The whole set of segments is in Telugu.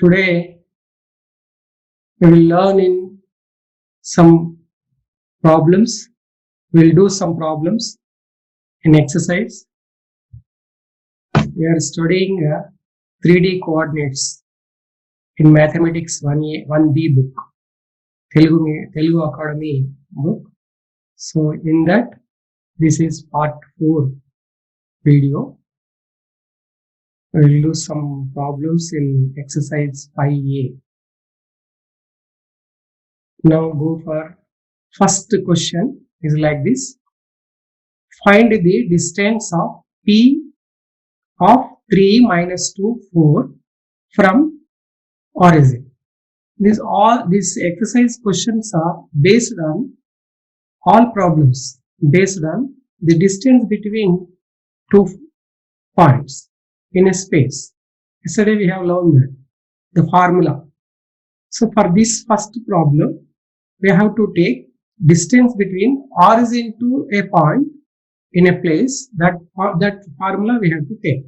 Today we will learn in some problems. We will do some problems in exercise. We are studying 3D coordinates in Mathematics 1B book, Telugu Academy book. So in that, this is part 4 video. We will do some problems in exercise 5A. Now go for first question is like this. Find the distance of P of 3 minus 2, 4 from origin. These exercise questions are based on all problems based on the distance between two points in a space. Yesterday we have learned that, the formula. So for this first problem, we have to take distance between origin to a point in a place. That formula we have to take.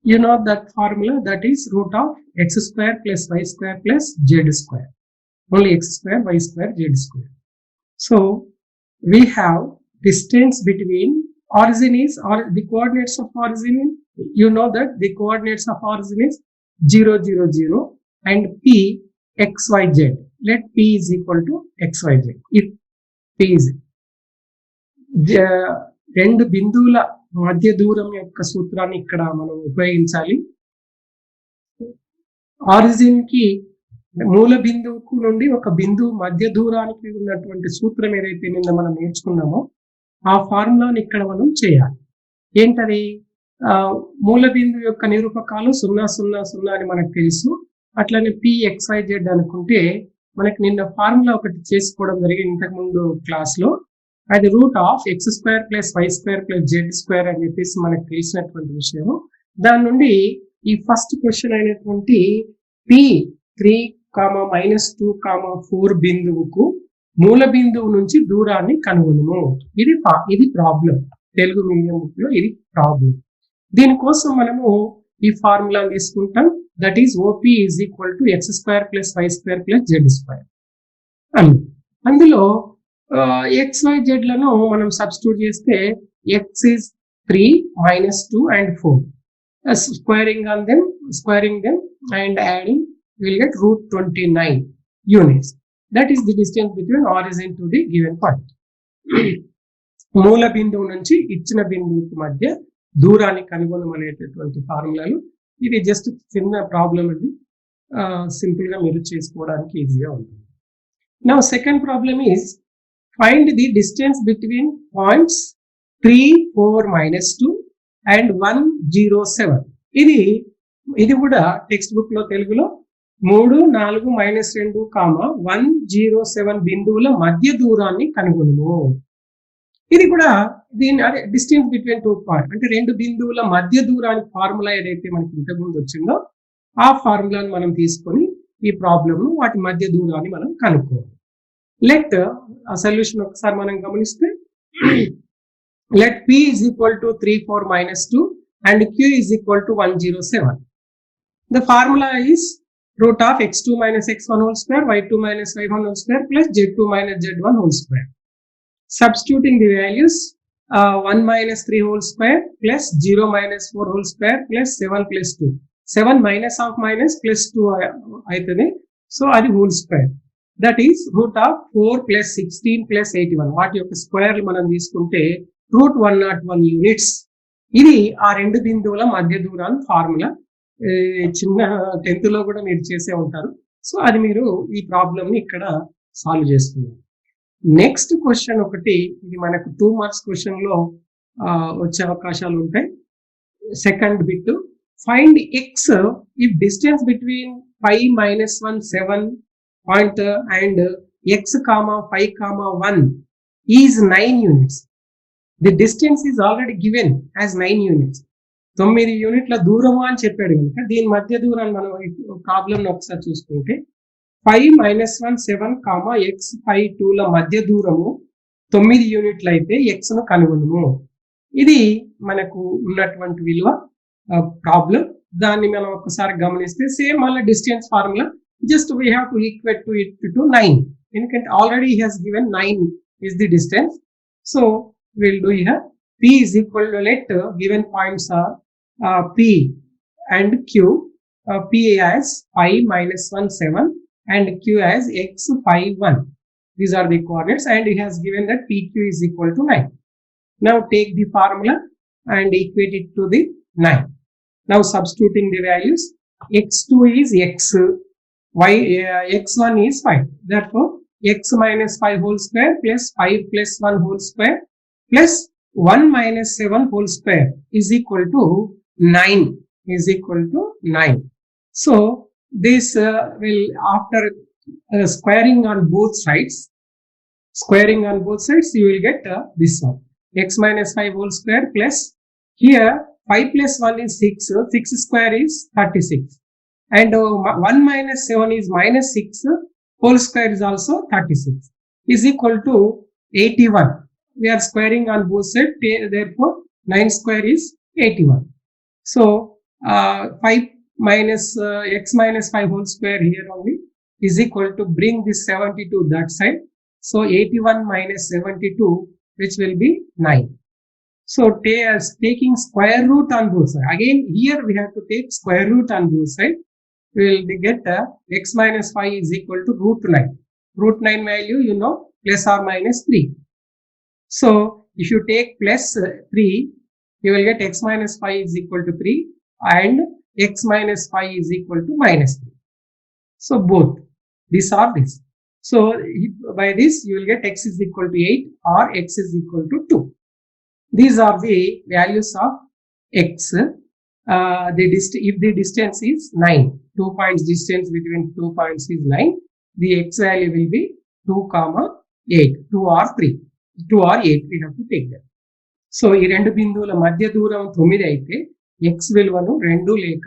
You know that formula, that is root of x square plus y square plus z square. Only x square, y square, z square. So we have distance between origin is, or the coordinates of origin is, you know that the coordinates of origin is 0, 0, 0 and p x, y, z. Let p is equal to x, y, z. If p is రెండు బిందువుల మధ్య దూరం యొక్క సూత్రాన్ని ఇక్కడ మనం ఉపయోగించాలి. ఆరిజిన్ కి మూల బిందువుకు నుండి ఒక బిందువు మధ్య దూరానికి ఉన్నటువంటి సూత్రం ఏదైతే నిన్న మనం నేర్చుకున్నామో ఆ ఫార్ములాని ఇక్కడ మనం చేయాలి. ఏంటది? మూల బిందువు యొక్క నిరూపకాలు 0, 0, 0 అని మనకు తెలుసు. అట్లనే pxyz అనుకుంటే మనకి నిన్న ఫార్ములా ఒకటి చేసుకోవడం జరిగింది ఇంతకు ముందు క్లాస్ లో. అది root of x square plus y square plus z square అని చెప్పేసి మనకు తెలిసినటువంటి విషయం. దాని నుండి ఈ ఫస్ట్ క్వశ్చన్ అయినటువంటి p3, -2, 4 బిందువుకు మూల బిందువు నుంచి దూరాన్ని కనుగొనుము. ఇది ప్రాబ్లం. తెలుగు మీడియం లో ఇది ప్రాబ్లం. దీనికోసం మనము ఈ ఫార్ములా తీసుకుంటాం. That is OP is equal to x square plus y square plus z square. అందులో XYZ లను మనం సబ్స్టిట్యూట్ చేస్తే x is 3, -2 and 4. Squaring them and adding, we'll get root 29 units. That is the distance between origin to the given point. మూల బిందువు నుంచి ఇచ్చిన బిందువుకు మధ్య దూరాన్ని కనుగొనమనేటటువంటి ఫార్ములాలు. ఇది జస్ట్ చిన్న ప్రాబ్లం అండి. సింపుల్ గా మీరు చేసుకోవడానికి ఈజీగా ఉంటుంది. Now second problem is find the distance between points 3, 4, -2 and 1, 0, 7. ఇది కూడా టెక్స్ట్ బుక్ లో తెలుగులో 3, 4, -2, 1, 0, 7 బిందువుల మధ్య దూరాన్ని కనుగొనుము. ఇది కూడా అదే డిస్టెన్స్ బిట్వీన్ 2 పాయింట్స్ అంటే రెండు బిందువుల మధ్య దూరానికి ఫార్ములా ఏదైతే మనకి ఇంతకుముందు వచ్చిందో ఆ ఫార్ములాను మనం తీసుకొని ఈ ప్రాబ్లమ్ వాటి మధ్య దూరాన్ని మనం కనుక్కోవాలి. లెట్ ఆ సొల్యూషన్ ఒకసారి మనం గమనిస్తే, let p is equal to 3, 4, -2 and q is equal to 1, 0, 7. The formula is root of x2 minus x1 whole square, y2 minus y1 whole square plus z2 minus z1 whole square. Substituting the values, 1 minus 3 whole square plus 0 minus 4 whole square plus 7 plus 2. 7 minus of minus plus 2 aitade. So adi whole square. That is root of 4 plus 16 plus 81. వాటి యొక్క స్క్వేర్ మనం తీసుకుంటే root 101 యూనిట్స్. ఇది ఆ రెండు బిందువుల మధ్య దూరాల ఫార్ములా. చిన్న 10th లో కూడా మీరు చేసే ఉంటారు. సో అది మీరు ఈ ప్రాబ్లమ్ ని ఇక్కడ సాల్వ్ చేసుకున్నారు. నెక్స్ట్ క్వశ్చన్ ఒకటి, ఇది మనకు 2 మార్క్స్ క్వశ్చన్ లో వచ్చే అవకాశాలు ఉంటాయి. Second bit, find x if distance between 5, -1, 7 point and x, 5, 1 is 9 units. The distance is already given as 9 units. 9 యూనిట్ల దూరము అని చెప్పాడు కనుక దీని మధ్య దూరాన్ని మనం ప్రాబ్లం ఒకసారి చూసుకుంటే 5, -1, 7, x, 5, 2ల మధ్య దూరము 9 యూనిట్లు అయితే x ను కనుగొనుము. ఇది మనకు ఉన్నటువంటి విలువ ప్రాబ్లం. దాన్ని మనం ఒకసారి గమనిస్తే సేమ్ మళ్ళీ distance formula just we have to equate to it to 9 ఎందుకంటే already he has given 9 is the distance. So we'll do here P is equal to, let given points are P and Q. P as 5 minus 1 7 and Q as x 5 1. These are the coordinates and he has given that PQ is equal to 9. Now take the formula and equate it to the 9. Now substituting the values, x2 is x, y x1 is 5. Therefore x minus 5 whole square plus 5 plus 1 whole square plus 1 minus 7 whole square is equal to 9. Is equal to 9. So this will, after squaring on both sides, you will get this one, x minus 5 whole square plus, here 5 plus 1 is 6, 6 square is 36, and 1 minus 7 is minus 6, whole square is also 36, is equal to 81. We are squaring on both sides, therefore 9 square is 81. So 5 minus x minus 5 whole square here only is equal to, bring this 70 to that side. So 81 minus 72, which will be 9. So taking square root on both sides. Again, here we have to take square root on both sides. We will get x minus 5 is equal to root 9. Root 9 value, you know, plus or minus 3. So if you take plus 3, you will get x minus 5 is equal to 3 and x minus 5 is equal to minus 3. So both, these are this. So by this you will get x is equal to 8 or x is equal to 2. These are the values of x. If the distance is 9, 2 points distance between 2 points is 9, the x value will be 2, 8, 2 or 3, 2 or 8 we have to take that. So ఈ రెండు బిందువుల మధ్య దూరం 9 అయితే x విలువను 2 లేక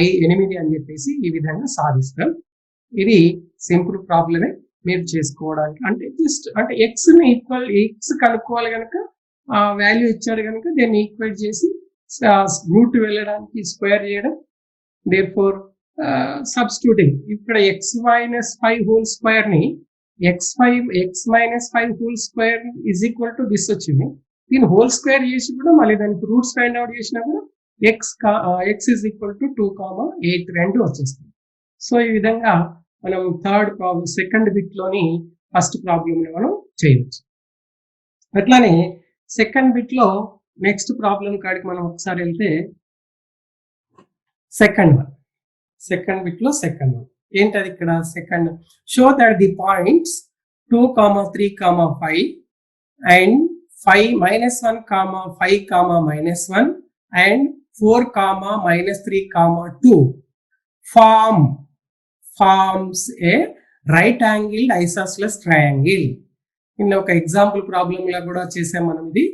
8 అని చెప్పేసి ఈ విధంగా సాధిస్తాం. ఇది సింపుల్ ప్రాబ్లమే మీరు చేసుకోవడానికి, అంటే జస్ట్ అంటే x ని ఈక్వల్, x కనుక్కోవాలి కనుక వాల్యూ ఇచ్చాడు కనుక దీన్ని ఈక్వేట్ చేసి రూట్ వెళ్ళడానికి స్క్వేర్ చేయడం. దేర్ఫోర్ సబ్స్టిట్యూటింగ్ ఇక్కడ x minus 5 హోల్ స్క్వేర్ ని x minus 5 whole square is equal to this వచ్చింది. దీన్ని హోల్ స్క్వేర్ చేసి కూడా మళ్ళీ దానికి రూట్స్ ఫైండ్ అవుట్ చేసినప్పుడు x ఈజ్ ఈక్వల్ టు 2, 8 రెండు వచ్చేస్తుంది. సో ఈ విధంగా మనం థర్డ్ ప్రాబ్లం, సెకండ్ బిట్ లోని ఫస్ట్ ప్రాబ్లం మనం చేయవచ్చు. అట్లానే సెకండ్ బిట్ లో నెక్స్ట్ ప్రాబ్లం కాడికి మనం ఒకసారి వెళ్తే సెకండ్ బిట్ లో సెకండ్ వన్ ఏంటది? ఇక్కడ second, show that the points 2, 3, 5 and 5, -1, 5, -1 and 4, -3, 2 forms a right angled isosceles triangle. ఇన్న ఒక ఎగ్జాంపుల్ ప్రాబ్లం లా కూడా చేసాం మనం ఇది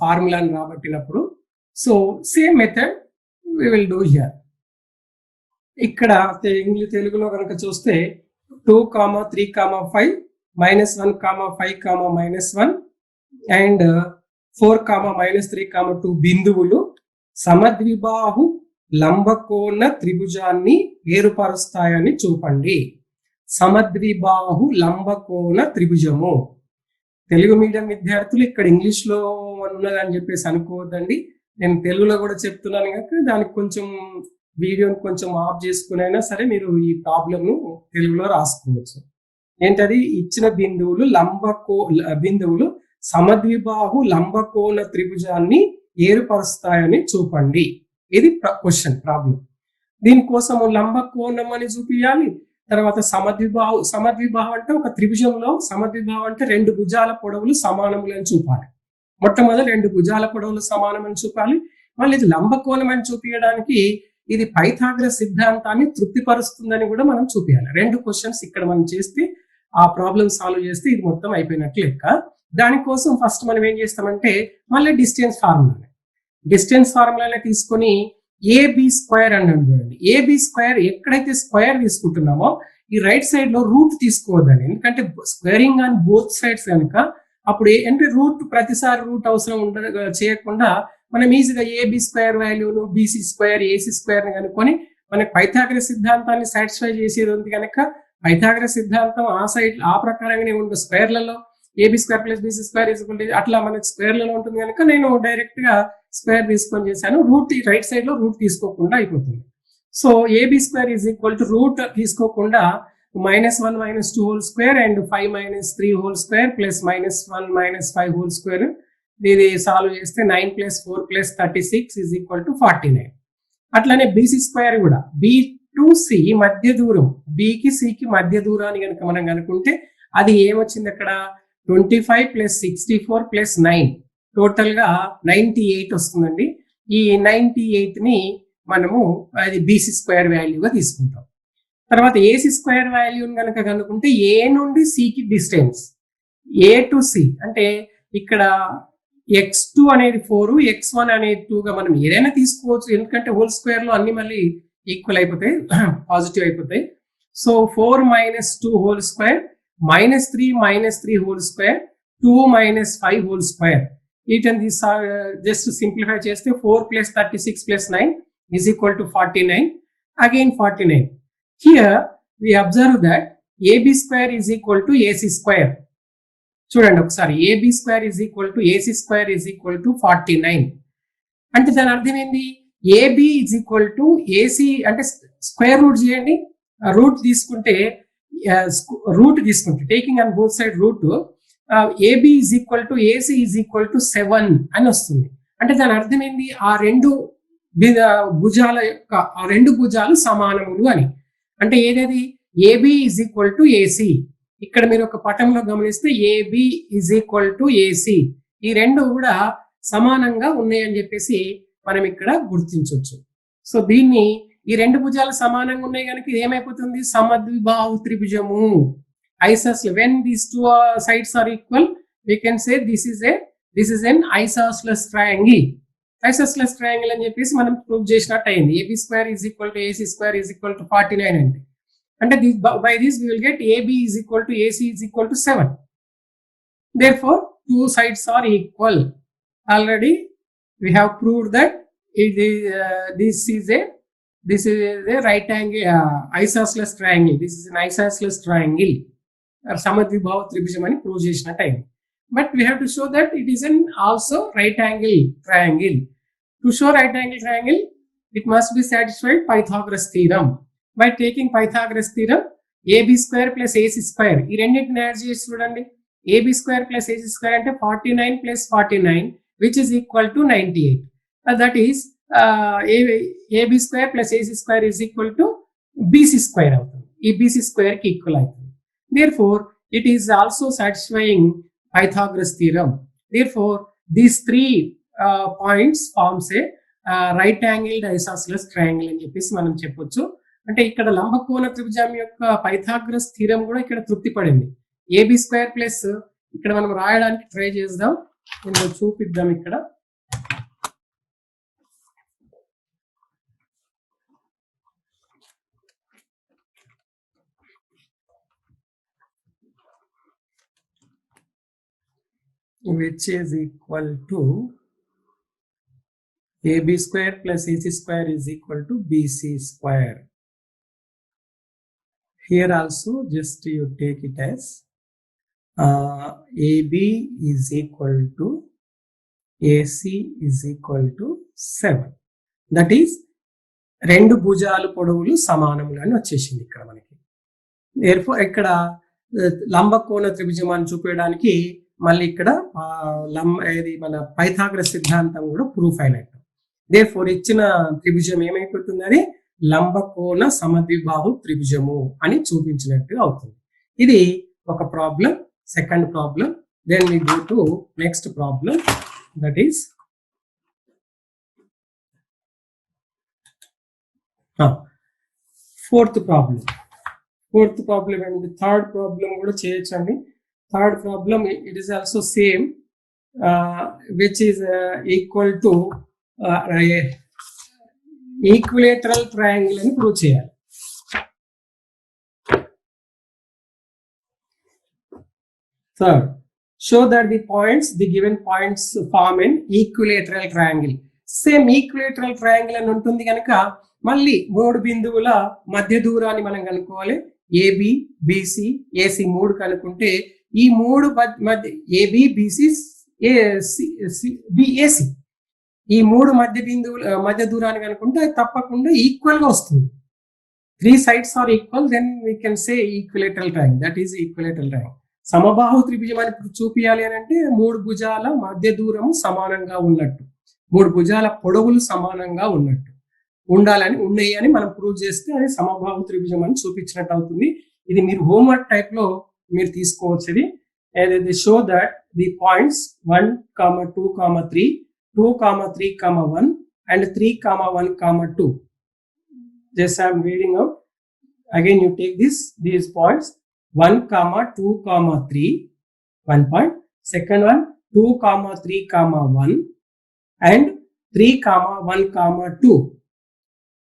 ఫార్ములాని రాబట్టినప్పుడు. So same method we will do here. ఇక్కడ తెలుగులో కనుక చూస్తే 2, 3, 5 -1, 5, -1 అండ్ 4, -3, 2 బిందువులు సమద్విబాహు లంబకోణ త్రిభుజాన్ని ఏర్పరుస్తాయని చూపండి. సమద్విబాహు లంబకోణ త్రిభుజము. తెలుగు మీడియం విద్యార్థులు ఇక్కడ ఇంగ్లీష్ లో ఉన్నదని చెప్పేసి అనుకోవద్దండి, నేను తెలుగులో కూడా చెప్తున్నాను కనుక దానికి కొంచెం వీడియోని కొంచెం ఆఫ్ చేసుకునైనా సరే మీరు ఈ ప్రాబ్లం ను తెలుగులో రాసుకోవచ్చు. ఏంటది? ఇచ్చిన బిందువులు సమద్విబాహు లంబకోణ త్రిభుజాన్ని ఏర్పరుస్తాయని చూపండి. ఇది క్వశ్చన్ ప్రాబ్లం. దీనికోసము లంబకోణం అని చూపించాలి, తర్వాత సమద్విబాహు అంటే ఒక త్రిభుజంలో సమద్విబాహు అంటే 2 భుజాల పొడవులు సమానములని చూపాలి. మొట్టమొదటి 2 భుజాల పొడవులు సమానమని చూపాలి. మళ్ళీ ఇది లంబకోణం అని చూపించడానికి ఇది పైథాగరస్ సిద్ధాంతాన్ని తృప్తిపరుస్తుందని కూడా మనం చూపించాలి. 2 క్వశ్చన్స్ ఇక్కడ మనం చేస్తే ఆ ప్రాబ్లం సాల్వ్ చేస్తే ఇది మొత్తం అయిపోయినట్లు లెక్క. దానికోసం ఫస్ట్ మనం ఏం చేస్తామంటే మళ్ళీ డిస్టెన్స్ ఫార్ములా తీసుకొని ఏబి స్క్వేర్ అని చూడండి. ఏబి స్క్వేర్ ఎక్కడైతే స్క్వేర్ తీసుకుంటున్నామో ఈ రైట్ సైడ్ లో రూట్ తీసుకోవద్దండి, ఎందుకంటే స్క్వేరింగ్ ఆన్ బోత్ సైడ్స్ కనుక అప్పుడు అంటే రూట్ ప్రతిసారి రూట్ అవసరం చేయకుండా మనం ఈజీగా ఏబి స్క్వేర్ వాల్యూను బీసీ స్క్వేర్ ఏసీ స్క్వేర్ ని కనుక్కొని మనకి పైథాగరస్ సిద్ధాంతాన్ని సాటిస్ఫై చేసేది ఉంది కనుక పైథాగరస్ సిద్ధాంతం ఆ ప్రకారంగానే ఉండే స్క్వేర్లలో AB square plus BC square అట్లా మనకి స్క్వేర్లలో ఉంటుంది కనుక నేను డైరెక్ట్ గా స్క్వేర్ తీసుకొని చేశాను. రూట్ రైట్ సైడ్ లో రూట్ తీసుకోకుండా అయిపోతుంది. So AB square is equal to root తీసుకోకుండా -1 - 2 whole square and 5 - 3 whole square plus -1 - 5 whole square. ఇది సాల్వ్ చేస్తే 9 + 4 + 36 ఈజ్ ఈక్వల్ టు 49. అట్లానే బీసీ స్క్వేర్ కూడా బి టు సి మధ్య దూరం, బికి సికి మధ్య దూరాన్ని కనుక మనం కనుక్కుంటే అది ఏమొచ్చింది అక్కడ 25 + 64 + 9 టోటల్ గా 98 వస్తుందండి. ఈ 98 ని మనము అది బీసీ స్క్వేర్ వాల్యూగా తీసుకుంటాం. తర్వాత ఏసీ స్క్వేర్ వాల్యూని కనుక కనుక్కుంటే ఏ నుండి సికి డిస్టెన్స్ ఏ టు సి అంటే ఇక్కడ x2 అనేది 4 x1 అనేది 2 గా మనం ఏదైనా తీసుకోవచ్చు, ఎందుకంటే హోల్ స్క్వేర్ లో అన్ని మళ్ళీ ఈక్వల్ అయిపోతాయి, పాజిటివ్ అయిపోతాయి. So 4 - 2 whole square -3 - 3 whole square 2 - 5 whole square. వీటిని జస్ట్ సింప్లిఫై చేస్తే 4 + 36 + 9 is equal to 49. Again 49. Here we observe that AB square is equal to AC square. చూడండి ఒకసారి AB square is equal to AC square is equal to 49. అంటే దాని అర్థం ఏంది? AB is equal to AC అంటే స్క్వేర్ రూట్ చేయండి. రూట్ తీసుకుంటే taking on both side root AB is equal to AC is equal to 7 అని వస్తుంది. అంటే దాని అర్థం ఏంది? ఆ రెండు భుజాలు సమానములు అని. అంటే ఏదేది? AB is equal to AC. ఇక్కడ మీరు ఒక పటంలో గమనిస్తే AB is equal to AC. ఈ రెండు కూడా సమానంగా ఉన్నాయని చెప్పేసి మనం ఇక్కడ గుర్తించవచ్చు. సో దీన్ని ఈ రెండు భుజాలు సమానంగా ఉన్నాయి కనుక ఏమైపోతుంది? సమద్విబాహు త్రిభుజము. Isosceles. When these two sides are equal, we can say this is an isosceles triangle. Isosceles triangle అని చెప్పేసి మనం ప్రూవ్ చేసినట్టు అయింది. AB square is equal to AC square is equal to 49 అంటే by this we will get AB is equal to AC is equal to 7. Therefore, two sides are equal. Already we have proved that this is a right angle isosceles triangle. This is an isosceles triangle. సమద్విబాహు త్రిభుజం అని ప్రూవ్ చేసినట్టు అయింది. But we have to show that it is an also right angle triangle. To show right angle triangle, it must be satisfied Pythagoras theorem. By taking Pythagoras theorem, AB square plus AC square ఈ రెండింటిని యాడ్ చేసి చూడండి. AB square plus AC square అంటే 49 plus 49 which is equal to 98. That is AB square plus AC square is equal to BC square అవుతుంది. ఈ BC square కి ఈక్వల్ అవుతుంది. Therefore, it is also satisfying Pythagoras theorem. Therefore, these three points forms a right angled isosceles triangle అని చెప్పేసి మనం చెప్పొచ్చు. అంటే ఇక్కడ లంబకోణ త్రిభుజం యొక్క పైథాగరస్ థీరం కూడా ఇక్కడ తృప్తి పడింది. ఏబి స్క్వేర్ ప్లస్ ఇక్కడ మనం రాయడానికి ట్రై చేద్దాం, ఇందులో చూపిద్దాం. ఇక్కడ which is equal to AB square plus AC square is equal to BC square. Here also just you take it as AB is equal to AC is equal to 7. That is రెండు భుజాలు పొడవులు సమానములు అని వచ్చేసింది ఇక్కడ మనకి. Therefore ఇక్కడ లంబకోణ త్రిభుజం చూపించడానికి మళ్ళీ ఇక్కడ మన పైథాగరస్ సిద్ధాంతం కూడా ప్రూఫ్ అయినట్టు. Therefore ఇచ్చిన త్రిభుజం ఏమైపోతుంది? అది లంబకోణ సమద్విబాహు త్రిభుజము అని చూపించినట్టు అవుతుంది. ఇది ఒక problem, second problem. Then we go to next problem, that is fourth problem. And third problem కూడా చేయొచ్చండి. Third problem, it is also same, which is equal to equilateral triangle అని ప్రూవ్ చేయాలి. Third show that the given points form an equilateral triangle. Same equilateral triangle అని ఉంటుంది కనుక మళ్ళీ 3 బిందువుల మధ్య దూరాన్ని మనం కనుక్కోవాలి. ఏబి బిసి ఏసి 3 కనుక్కుంటే ఈ 3 మధ్య ఏబి బిసి బిఏసి ఈ 3 మధ్య బిందువుల మధ్య దూరాన్ని కనుక్కుంటే అది తప్పకుండా ఈక్వల్ గా వస్తుంది. 3 sides are equal, then we can say equilateral triangle. That is equilateral triangle. సమబాహు త్రిభుజం అని చూపించాలి అని అంటే 3 భుజాల మధ్య దూరము సమానంగా ఉన్నట్టు, 3 భుజాల పొడవులు సమానంగా ఉన్నట్టు ఉండాలని ఉన్నాయి అని మనం ప్రూవ్ చేస్తే అది సమబాహు త్రిభుజం అని చూపించినట్టు అవుతుంది. ఇది మీరు హోంవర్క్ టైప్ లో మీరు తీసుకోవచ్చు. ఇది ఏదైతే show that the points 1, 2, 3, 2, 3, 1 and 3, 1, 2. Just I am reading out. Again you take these points 1, 2, 3, 1 point. Second one 2, 3, 1 and 3, 1, 2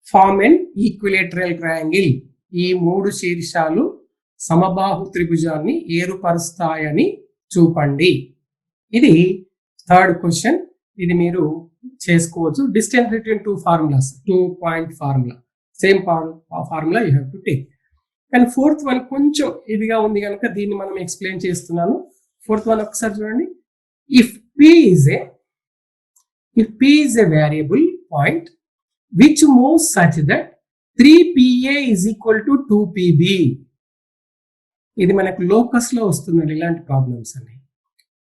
form an equilateral triangle. ఈ 3 శీర్షాలు సమబాహు త్రిభుజాన్ని ఏర్పరుస్తాయని చూపండి. ఇది థర్డ్ క్వశ్చన్. ఇది మీరు చేసుకోవచ్చు. Distance between 2 formulas, 2 point formula, same formula you have to take. కానీ ఫోర్త్ వన్ కొంచెం ఇదిగా ఉంది కనుక దీన్ని మనం ఎక్స్ప్లెయిన్ చేస్తున్నాను. ఫోర్త్ వన్ ఒకసారి చూడండి. If P is a variable point which moves such that 3PA is equal to 2PB. ఇది మనకు లోకస్ లో వస్తుందండి ఇలాంటి ప్రాబ్లమ్స్ అన్ని.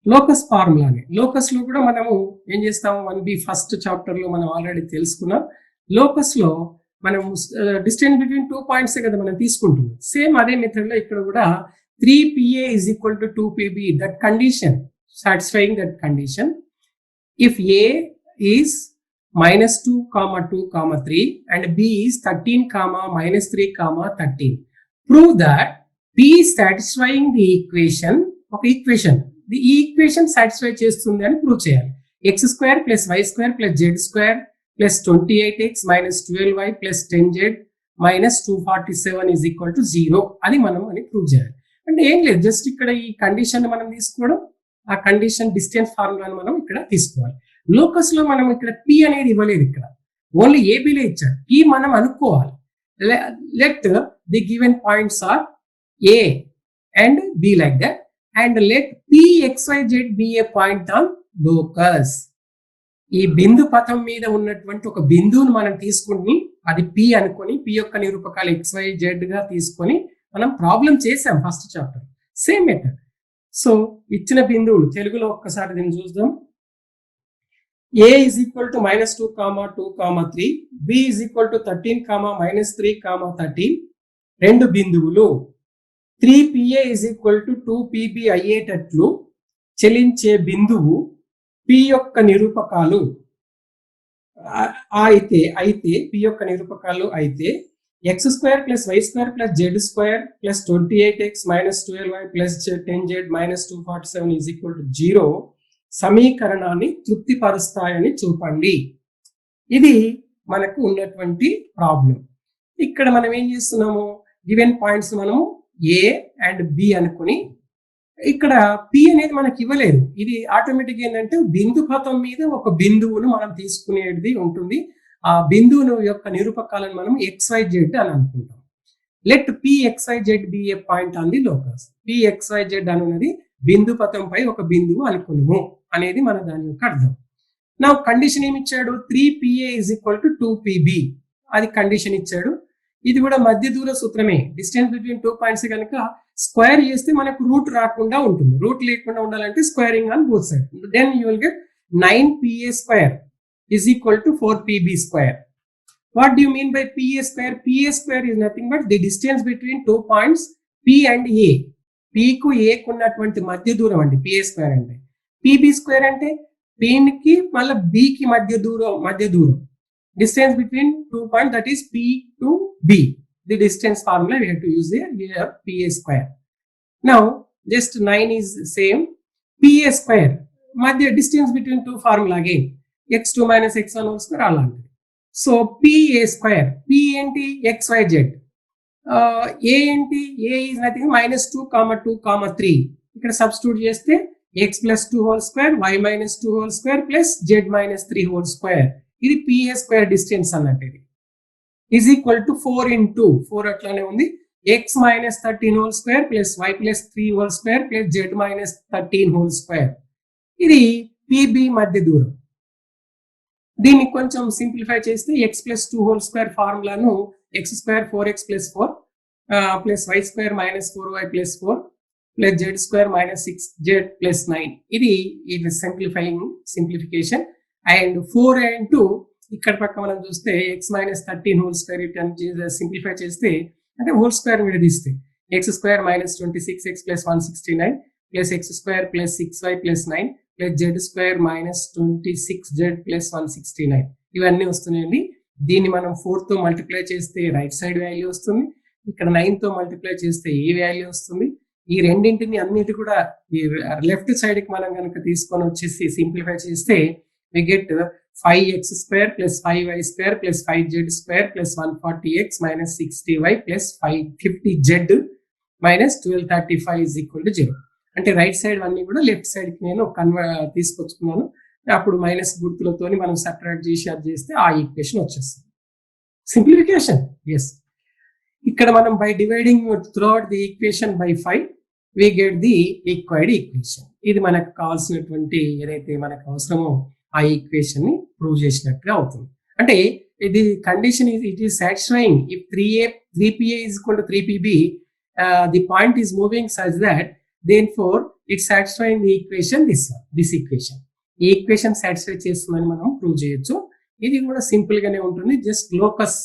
లోకస్ ఫార్ములానే. లోకస్ లో కూడా మనము ఏం చేస్తాము, 1B ఫస్ట్ చాప్టర్ లో మనం ఆల్రెడీ తెలుసుకున్నాం. లోకస్ లో మనం డిస్టెన్స్ బిట్వీన్ 2 పాయింట్స్ కదా మనం తీసుకుంటున్నాం. సేమ్ అదే మెథడ్ లో ఇక్కడ కూడా 3PA is equal to 2PB, that condition, satisfying that condition, if A is -2, 2, 3 and B is 13, -3, 13. Prove that P is satisfying the equation. ఒక ఈక్వేషన్, ఈ ఈక్వేషన్ సాటిస్ఫై చేస్తుంది అని ప్రూవ్ చేయాలి. x² + y² + z² + 28x - 12y + 10z - 247 is equal to 0 అని మనం ప్రూవ్ చేయాలి. అంటే ఏం లేదు, జస్ట్ ఇక్కడ ఈ కండిషన్ మనం తీసుకోవడం, ఆ కండిషన్ డిస్టెన్స్ ఫార్ములాని మనం ఇక్కడ తీసుకోవాలి. లోకస్ లో మనం ఇక్కడ పి అనేది ఇవ్వలేదు, ఇక్కడ ఓన్లీ ఏబిలో ఇచ్చాడు. పి మనం అనుకోవాలి. Let the given points are A and B like that and let P XYZ be a point on locus. ఈ బిందు పథం మీద ఉన్నటువంటి ఒక బిందువును మనం తీసుకుని అది పి అనుకొని పి యొక్క నిరూపకాలు XYZ గా తీసుకొని మనం ప్రాబ్లం చేసాం first chapter. Same method. So ఇచ్చిన బిందువులు తెలుగులో ఒక్కసారి దీన్ని చూద్దాం. A is equal to -2, 2, 3, B is equal to 13, -3, 13. రెండు బిందువులు 3PA is equal to 2PB అయ్యేటట్లు చెలించే బిందువు P యొక్క నిరూపకాలు అయితే P యొక్క నిరూపకాలు అయితే x² + y² + z² + 28x - 12y + 10z - 247 is equal to 0 సమీకరణాన్ని తృప్తిపరుస్తాయని చూపండి. ఇది మనకు ఉన్నటువంటి ప్రాబ్లం. ఇక్కడ మనం ఏం చేస్తున్నాము, గివెన్ పాయింట్స్ మనము ఏ అండ్ బి అనుకుని, ఇక్కడ పి అనేది మనకి ఇవ్వలేదు. ఇది ఆటోమేటిక్ ఏంటంటే బిందు పథం మీద ఒక బిందువును మనం తీసుకునేది ఉంటుంది. ఆ బిందువును యొక్క నిరూపకాలను మనం XYZ అని అనుకుంటాం. Let P XYZ be a point on the locus. P XYZ అనున్నది బిందు పథంపై ఒక బిందువు అనుకున్నాము అనేది మన దాని యొక్క అర్థం. నా కండిషన్ ఏమి ఇచ్చాడు, 3PA is equal to 2PB అది కండిషన్ ఇచ్చాడు. ఇది కూడా మధ్య దూర సూత్రమే. డిస్టెన్స్ బిట్వీన్ 2 పాయింట్స్ కనుక స్క్వేర్ చేస్తే మనకు రూట్ రాకుండా ఉంటుంది. రూట్ లేకుండా ఉండాలంటే squaring on both side. Then you will get 9PA² is equal to 4PB². What do you mean by PA²? PA² is nothing but the distance between 2 points P and A. P కు A కు ఉన్నటువంటి మధ్య దూరం అండి PA² అంటే. PB² అంటే P కి మళ్ళీ B కి మధ్య దూరం. Distance between 2 points, that is P to B. The distance formula we have to use here PA². Now just 9 is same. PA² మధ్య distance between 2 formula again x2 - x1 whole square అలాంటిది. సో PA², P ఏంటి XYZ, A ఏంటి, A is nothing -2, 2, 3. ఇక్కడ సబ్స్టిట్యూట్ చేస్తే x plus 2 whole square, y minus 2 whole square plus z minus 3 whole square. ఇది PA square distance అన్నట్టు ఇది is equal to 4 into 4 అట్లానే ఉంది x minus 13 whole square plus y plus 3 whole square plus z minus 13 whole square. ఇది PB మధ్య దూరం. దీన్ని కొంచెం సింప్లిఫై చేస్తే x plus 2 whole square ఫార్ములాను x square 4x plus 4 plus y square minus 4y plus 4 plus z square minus 6z plus 9. ఇది సింప్లిఫికేషన్. అండ్ 4 and 2 ఇక్కడ పక్క మనం చూస్తే x minus 13 whole square simplify చేస్తే అంటే హోల్ స్క్వేర్ విడదీస్తే x square minus 26x plus 169 plus x square plus 6y plus 9 plus z square minus 26z plus 169 ఇవన్నీ వస్తున్నాయండి. దీన్ని మనం 4 తో మల్టిప్లై చేస్తే రైట్ సైడ్ వాల్యూ వస్తుంది, ఇక్కడ 9 తో మల్టిప్లై చేస్తే ఏ వాల్యూ వస్తుంది. ఈ రెండింటిని అన్నిటి కూడా లెఫ్ట్ సైడ్ కి మనం కనుక తీసుకొని వచ్చేసి సింప్లిఫై చేస్తే we get 5x square plus 5y square plus 5z square plus 140x minus 60y plus 550z minus 1235 is equal to 0. అంటే రైట్ సైడ్ అన్ని కూడా లెఫ్ట్ సైడ్ కి నేను తీసుకొచ్చుకున్నాను. అప్పుడు మైనస్ గుర్తులతో మనం సబ్ట్రాక్ట్ చేసి అది చేస్తే ఆ ఈక్వేషన్ వచ్చేస్తుంది. సింప్లిఫికేషన్. ఎస్, ఇక్కడ మనం by dividing throughout the equation by 5 we get the ఈక్వైడ్ ఈక్వేషన్. ఇది మనకు కావాల్సినటువంటి ఏదైతే మనకు అవసరమో ఆ ఈక్వేషన్ ని ప్రూవ్ చేసినట్టుగా అవుతుంది. అంటే ఇది condition it is satisfying if 3PA is equal to 3PB, the point is moving such that therefore it's satisfying the equation this equation. ఈ ఈక్వేషన్ సాటిస్ఫై చేస్తుందని మనం ప్రూవ్ చేయొచ్చు. ఇది కూడా సింపుల్ గానే ఉంటుంది. జస్ట్ లోకస్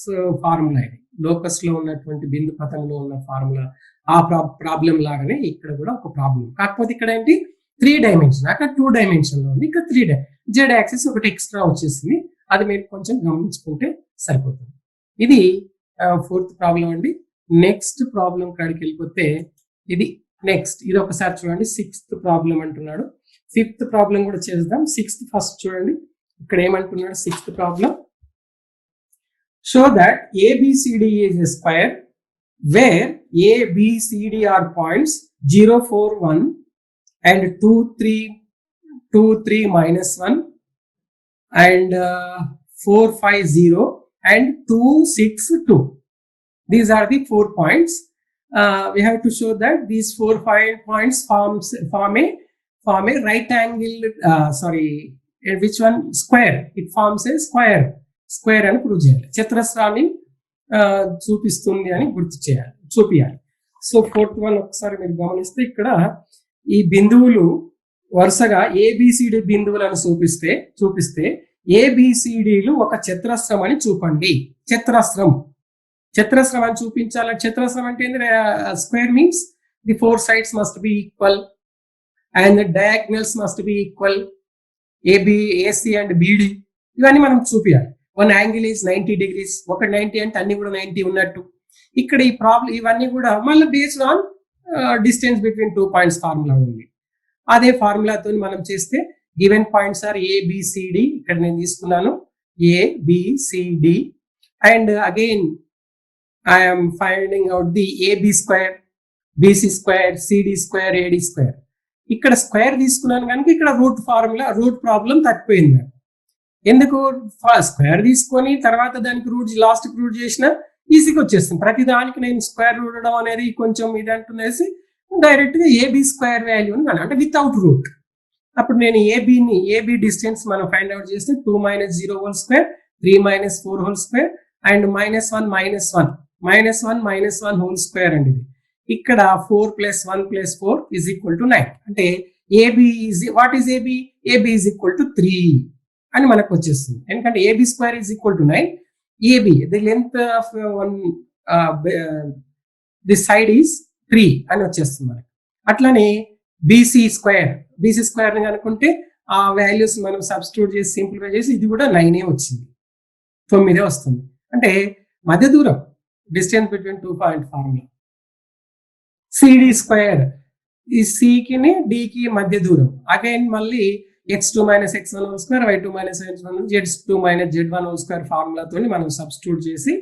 ఫార్ములా, ఇది లోకస్ లో ఉన్నటువంటి బిందు పథంలో ఉన్న ఫార్ములా ఆ ప్రాబ్లం లాగానే ఇక్కడ కూడా ఒక ప్రాబ్లం. కాకపోతే ఇక్కడ ఏంటి 3 డైమెన్షన్, అక్కడ 2 డైమెన్షన్ లో ఉంది, ఇక్కడ 3 జెడ్ యాక్సిస్ ఒకటి ఎక్స్ట్రా వచ్చేసింది. అది మీరు కొంచెం గమనించుకుంటే సరిపోతుంది. ఇది 4th ప్రాబ్లం అండి. నెక్స్ట్ ప్రాబ్లం కాడికి వెళ్ళిపోతే ఇది ఒకసారి చూడండి. 6th ప్రాబ్లం అంటున్నాడు. 5th ప్రాబ్లం కూడా చేద్దాం. 6th ఫస్ట్ చూడండి. ఇక్కడ ఏమంటున్నాడు 6th problem. Show that ABCD is a square where ABCD are points 0, 4, 1 and 2, 3, 2, 3, minus 1 and 4, 5, 0 and 2, 6, 2. These are the 4 points. We have to show that these 4, 5 points form a right angle, which one? Square. It forms a square అని ప్రూవ్ చేయాలి. చతురస్రాన్ని చూపిస్తుంది అని చూపియాలి. సో 4th వన్ ఒకసారి మీరు గమనిస్తే ఇక్కడ ఈ బిందువులు వరుసగా ABCD బిందువులను చూపిస్తే ABCDలు ఒక చతురస్రం అని చూపండి. చతురస్రం అని చూపించాలి. చతురస్రం అంటే square means the 4 sides must be equal and the diagonals must be equal. AC and BD ఇవన్నీ మనం చూపియాలి. వన్ యాంగిల్ ఈజ్ 90 degrees, ఒక 90 అంటే అన్ని కూడా 90 ఉన్నట్టు. ఇక్కడ ఈ ప్రాబ్లం ఇవన్నీ కూడా మళ్ళీ based on distance between 2 points formula ఉంది. అదే ఫార్ములాతో మనం చేస్తే గివెన్ పాయింట్స్ ఆర్ ABCD. ఇక్కడ నేను తీసుకున్నాను ABCD and again I'm finding out the AB square, BC square, CD square, AD square. ఇక్కడ స్క్వేర్ తీసుకున్నాను కనుక ఇక్కడ రూట్ ప్రాబ్లం తప్పిపోయింది. ఎందుకు స్క్వేర్ తీసుకొని తర్వాత దానికి లాస్ట్ రూట్ చేసిన ఈజీగా వచ్చేస్తుంది. ప్రతి దానికి నేను స్క్వేర్ రూట్ అనేది కొంచెం ఇది అంటునేసి డైరెక్ట్ గా AB స్క్వేర్ వాల్యూ అని అంటే వితౌట్ రూట్. అప్పుడు నేను AB డిస్టెన్స్ మనం ఫైండ్ అవుట్ చేస్తే 2 minus 0 whole square, 3 minus 4 whole square and -1 minus 1 whole square అండి. ఇది ఇక్కడ 4 plus 1 plus 4 is equal to 9. అంటే what is AB? AB is equal to 3 అని మనకు వచ్చేస్తుంది. ఎందుకంటే AB square is equal to 9. AB the length of this side is 3 అని వచ్చేస్తుంది మనకి. అట్లానే BC square ని అనుకుంటే ఆ వాల్యూస్ మనం సబ్స్టిట్యూట్ చేసి సింప్లిఫై చేసి ఇది కూడా 9 వచ్చింది, 9 వస్తుంది. అంటే మధ్య దూరం distance between 2 point formula. CD square ఈ C కి D కి మధ్య దూరం. అగైన్ మళ్ళీ x2 minus x1 whole square, y2 minus y1, z2 minus z1 whole square ఫార్ములాతో మనం సబ్స్టిట్యూట్ చేసి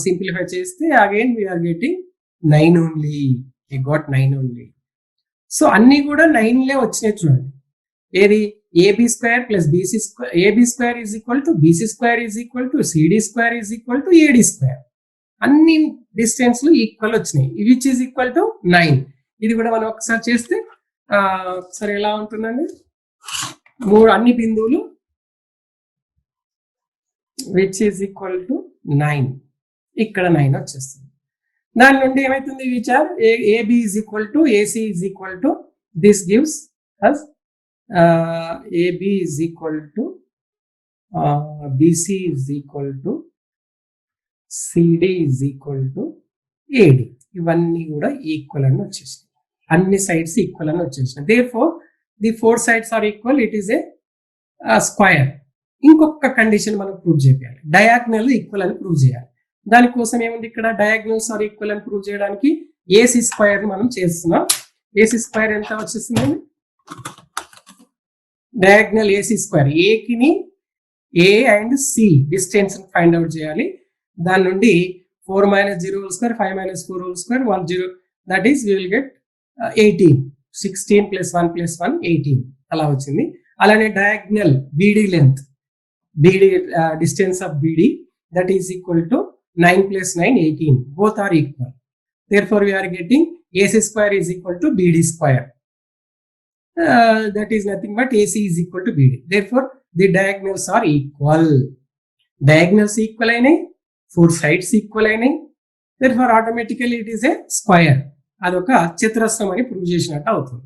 సింప్లిఫై చేస్తే again we're getting 9 only. We got 9 only. So అన్ని కూడా 9లే వచ్చినాయి చూడండి. ఏది AB square plus BC square, AB square is equal to BC square is equal to CD square is equal to AD square. అన్ని డిస్టెన్స్లు ఈక్వల్ వచ్చినాయి, విచ్ ఈజ్ ఈక్వల్ టు 9. ఇది కూడా మనం ఒకసారి చేస్తే ఒకసారి ఎలా ఉంటుందండి, అన్ని బిందువులు విచ్ ఈజ్ ఈక్వల్ టు 9, ఇక్కడ 9 వచ్చేస్తుంది. దాని నుండి ఏమైతుంది విచార్, AB is equal to AC is equal to this gives us AB is equal to BC is equal to CD is equal to AD. ఇవన్నీ కూడా ఈక్వల్ అని వచ్చేసినాయి, అన్ని సైడ్స్ ఈక్వల్ అని వచ్చేసినాయి. Therefore the 4 sides are equal, it is a square. ఇంకొక కండిషన్ మనం ప్రూవ్ చేయాలి, డయాగ్నల్ ఈక్వల్ అని ప్రూవ్ చేయాలి. దానికోసం ఏముంది ఇక్కడ, డయాగ్నల్స్ ఆర్ ఈక్వల్ అని ప్రూవ్ చేయడానికి ఏసీ స్క్వైర్ మనం చేస్తున్నాం. ఏసీ స్క్వైర్ ఎంత వచ్చేస్తుంది, డయాగ్నల్ ఏసీ స్క్వైర్, ఏకిని A and C distance find out చేయాలి. దాని నుండి 4 - 0 whole square, 5 - 4 whole square, 1 0, that is we will get 18. 16 + 1 + 1 18 అలా వచ్చింది. అలానే diagonal BD length, BD distance of BD, that is equal to 9 + 9 18, both are equal. Therefore we are getting AC square is equal to BD square, that is nothing but AC is equal to BD. Therefore the diagonals are equal, diagonals equal అయినాయి, 4 sides equal అయినాయి. Therefore automatically it is a square, అదొక చతురస్రం అని ప్రూవ్ చేసినట్టు అవుతుంది.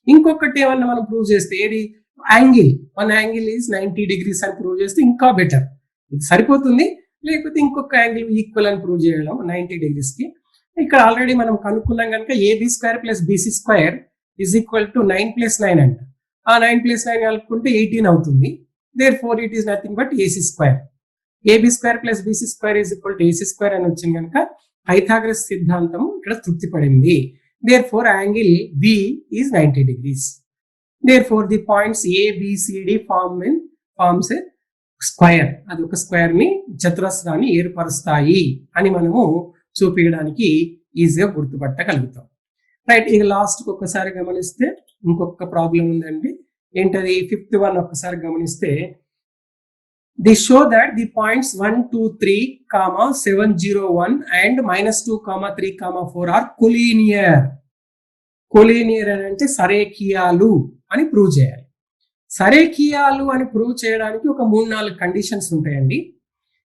ఇంకొకటి ఏమన్నా మనం ప్రూవ్ చేస్తే ఏది, angle, one angle is 90 degrees అని ప్రూవ్ చేస్తే ఇంకా బెటర్. ఇది సరిపోతుంది, లేకపోతే ఇంకొక యాంగిల్ ఈక్వల్ అని ప్రూవ్ చేయడం 90 degrees కి. ఇక్కడ ఆల్రెడీ మనం కనుక్కున్నాం కనుక AB square plus BC square is equal to 9 + 9 అంట. ఆ 9 + 9 కలుపుకుంటే 18 అవుతుంది. Therefore it is nothing but AC square. AB square plus BC square is equal to AC square అని వచ్చింది కనుక పైథాగరస్ సిద్ధాంతం ఇక్కడ తృప్తి పడింది. Therefore angle B is 90 degrees. Therefore the points ABCD forms a square, అది ఒక స్క్వేర్ ని, చతురస్రాన్ని ఏర్పరుస్తాయి అని మనము చూపించడానికి ఈజీగా గుర్తుపట్టగలుగుతాం. రైట్, ఇక లాస్ట్ ఒక్కసారి గమనిస్తే ఇంకొక ప్రాబ్లం ఉందండి. ఏంటది, 5th one ఒక్కసారి గమనిస్తే, the show that the points 1 2 3, 7 0 1 and -2, 3, 4 are collinear. Collinear అని అంటే సరేఖీయాలు అని ప్రూవ్ చేయాలి. సరేఖీయాలు అని ప్రూవ్ చేయడానికి ఒక 3-4 కండిషన్స్ ఉంటాయండి.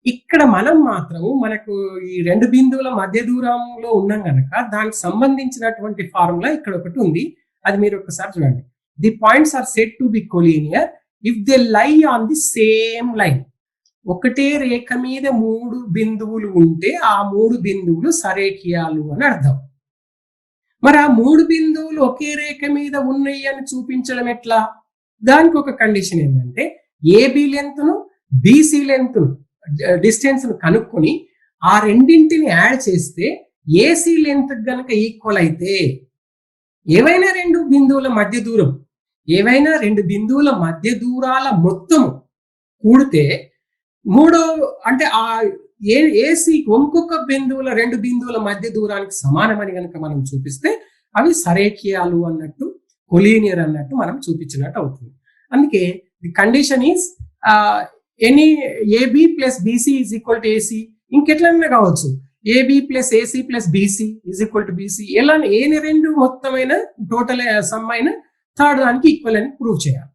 ఇక్కడ మనం మాత్రము మనకు ఈ 2 బిందువుల మధ్య దూరంలో ఉన్నాం కనుక దానికి సంబంధించినటువంటి ఫార్ములా ఇక్కడ ఒకటి ఉంది, అది మీరు ఒకసారి చూడండి. The points are said to be collinear if they lie on the same line. ఒకటే రేఖ మీద 3 బిందువులు ఉంటే ఆ 3 బిందువులు సరేఖీయాలు అని అర్థం. మరి ఆ 3 బిందువులు ఒకే రేఖ మీద ఉన్నాయి అని చూపించడం ఎట్లా? దానికి ఒక కండిషన్ ఏంటంటే, ఏబి లెంత్ ను బీసీ లెంత్ ను డిస్టెన్స్ ను కనుక్కొని ఆ రెండింటిని యాడ్ చేస్తే ఏసీ లెంత్ గనక ఈక్వల్ అయితే, ఏవైనా 2 బిందువుల మధ్య దూరం, ఏవైనా 2 బిందువుల మధ్య దూరాల మొత్తం కూడితే మూడో అంటే ఆ ఏసీ ఇంకొక బిందువుల 2 బిందువుల మధ్య దూరానికి సమానమని కనుక మనం చూపిస్తే అవి సరేఖీయాలు అన్నట్టు, కొలీనియర్ అన్నట్టు మనం చూపించినట్టు అవుతుంది. అందుకే the condition is any AB plus BC is equal to AC. ఇంకెట్లన్నా కావచ్చు, AB plus AC plus BC is equal to BC. ఎలా ఏని 2 మొత్తమైన టోటల్ సమ్ అయిన థర్డ్ దానికి ఈక్వల్ అని ప్రూవ్ చేయాలి.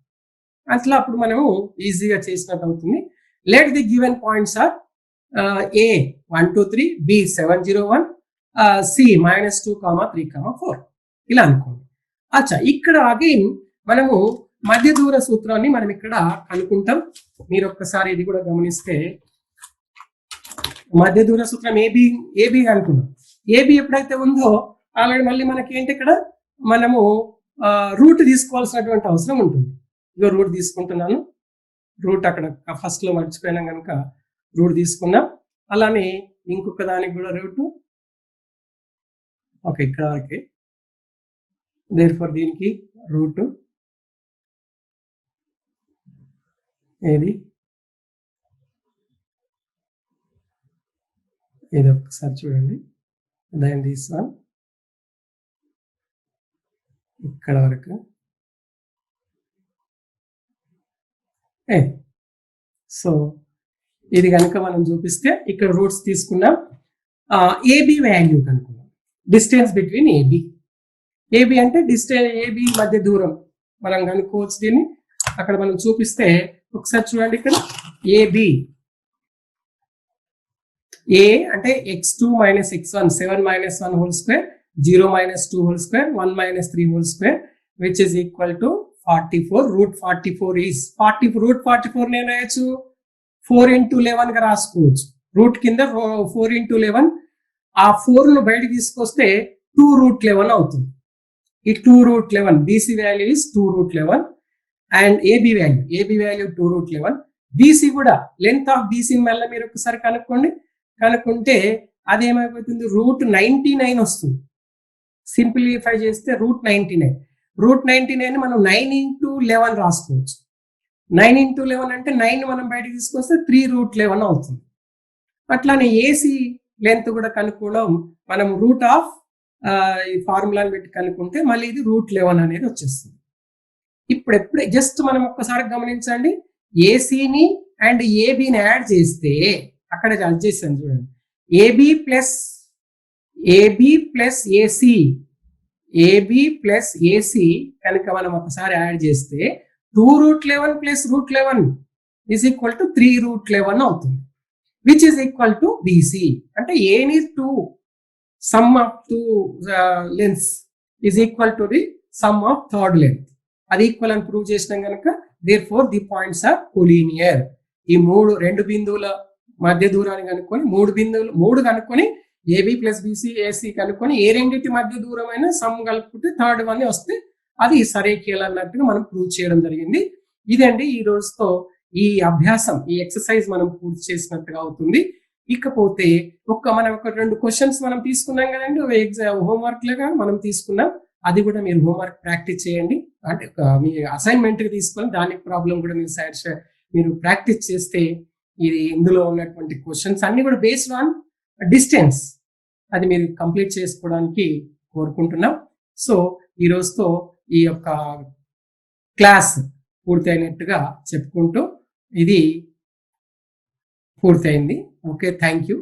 అట్లా అప్పుడు మనము ఈజీగా చేసినట్టు అవుతుంది. Let the given points are A 1 2 3, B 7 0 1, C -2, 3, 4 ఇలా అనుకోండి. అచ్చా, ఇక్కడ అగైన్ మనము మధ్య దూర సూత్రాన్ని మనం ఇక్కడ కనుక్కుంటాం. మీరు ఒక్కసారి ఇది కూడా గమనిస్తే, మధ్య దూర సూత్రం ఏబి అనుకున్నాం. ఏబి ఎప్పుడైతే ఉందో ఆల్రెడీ మళ్ళీ మనకి ఏంటి, ఇక్కడ మనము రూట్ తీసుకోవాల్సినటువంటి అవసరం ఉంటుంది. ఇదో రూట్ తీసుకుంటున్నాను, రూట్ అక్కడ ఫస్ట్ లో మర్చిపోయినాం కనుక రూట్ తీసుకున్నాం. అలానే ఇంకొక దానికి కూడా రూట్, ఓకే ఇక్కడ ఓకే. దేర్ఫోర్ దీనికి రూట్ ఏది, ఇది ఒకసారి చూడండి. దెన్ దిస్ వన్ ఇక్కడ వరకు సో ఇది కనుక మనం చూపిస్తే ఇక్కడ రూట్స్ తీసుకున్నాం. ఏబి వాల్యూ కనుక్కున్నాం, డిస్టెన్స్ బిట్వీన్ ఏబి అంటే డిస్టెన్స్ ఏబి మధ్య దూరం మనం కనుక్కోవచ్చు. దీన్ని అక్కడ మనం చూపిస్తే ఒకసారి చూడండి, ఇక్కడ ఏబి ఏ అంటే x2 - x1 7 - 1 whole square 0 - 2 whole square 1 - 3 whole square which is equal to 44. root 44 is 40. root 44 నేను రాయొచ్చు 4 into 11 గా రాసుకోవచ్చు. రూట్ కింద 4 into 11, ఆ 4 ను బయటకు తీసుకొస్తే 2 root 11 అవుతుంది. ఈ 2 root 11 BC value is 2 root 11 and AB value 2 root 11. BC కూడా లెంత్ ఆఫ్ BC మళ్ళీ మీరు ఒకసారి కనుక్కుంటే అది ఏమైపోతుంది, రూట్ 99 వస్తుంది. సింప్లిఫై చేస్తే రూట్ 99 మనం 9 into 11 రాసుకోవచ్చు. 9 into 11 అంటే 9 మనం బయటకు తీసుకొస్తే 3 root 11 అవుతుంది. అట్లానే ఏసీ లెంత్ కూడా కనుక్కోవడం, మనం రూట్ ఆఫ్ ఈ ఫార్ములాని పెట్టి కనుక్కుంటే మళ్ళీ ఇది రూట్ 11 అనేది వచ్చేస్తుంది. ఎప్పుడే జస్ట్ మనం ఒక్కసారి గమనించండి, ఏసీని అండ్ ఏబిని యాడ్ చేస్తే అక్కడ యాడ్ చేశాను చూడండి, ఏబి ప్లస్ ఏసీ కనుక మనం ఒకసారి యాడ్ చేస్తే 2 root 11 plus root 11 is equal to 3 root 11 అవుతుంది, which is equal to BC. అంటే A is 2 sum of 2 lengths is equal to the sum of third length. అది ఈక్వల్ అని ప్రూవ్ చేసినాం కనుక therefore the points are collinear. ఈ రెండు బిందువుల మధ్య దూరాన్ని కనుక్కొని మూడు కనుక్కొని ఏబి ప్లస్ బిసి ఏసీ కనుక్కొని ఏ రెండింటి మధ్య దూరమైన సమ్ కలుపుకుంటే థర్డ్ వన్ వస్తే అది సరేఖీయాలు అన్నట్టుగా మనం ప్రూవ్ చేయడం జరిగింది. ఇదండి ఈ రోజుతో ఈ అభ్యాసం, ఈ ఎక్సర్సైజ్ మనం పూర్తి చేసినట్టుగా అవుతుంది. ఇకపోతే మనం ఒక 2 క్వశ్చన్స్ మనం తీసుకున్నాం కదండి, హోంవర్క్ లాగా మనం తీసుకున్నాం. అది కూడా మీరు హోంవర్క్ ప్రాక్టీస్ చేయండి. అంటే మీ అసైన్మెంట్ తీసుకొని దానికి ప్రాబ్లం కూడా మీరు ప్రాక్టీస్ చేస్తే ఇది ఇందులో ఉన్నటువంటి క్వశ్చన్స్ అన్ని కూడా బేస్డ్ ఆన్ డిస్టెన్స్ అది మీరు కంప్లీట్ చేసుకోవడానికి కోరుకుంటున్నాం. సో ఈ రోజుతో ఈ యొక్క క్లాస్ పూర్తయినట్టుగా చెప్పుకుంటూ ఇది పూర్తయింది. Okay, thank you.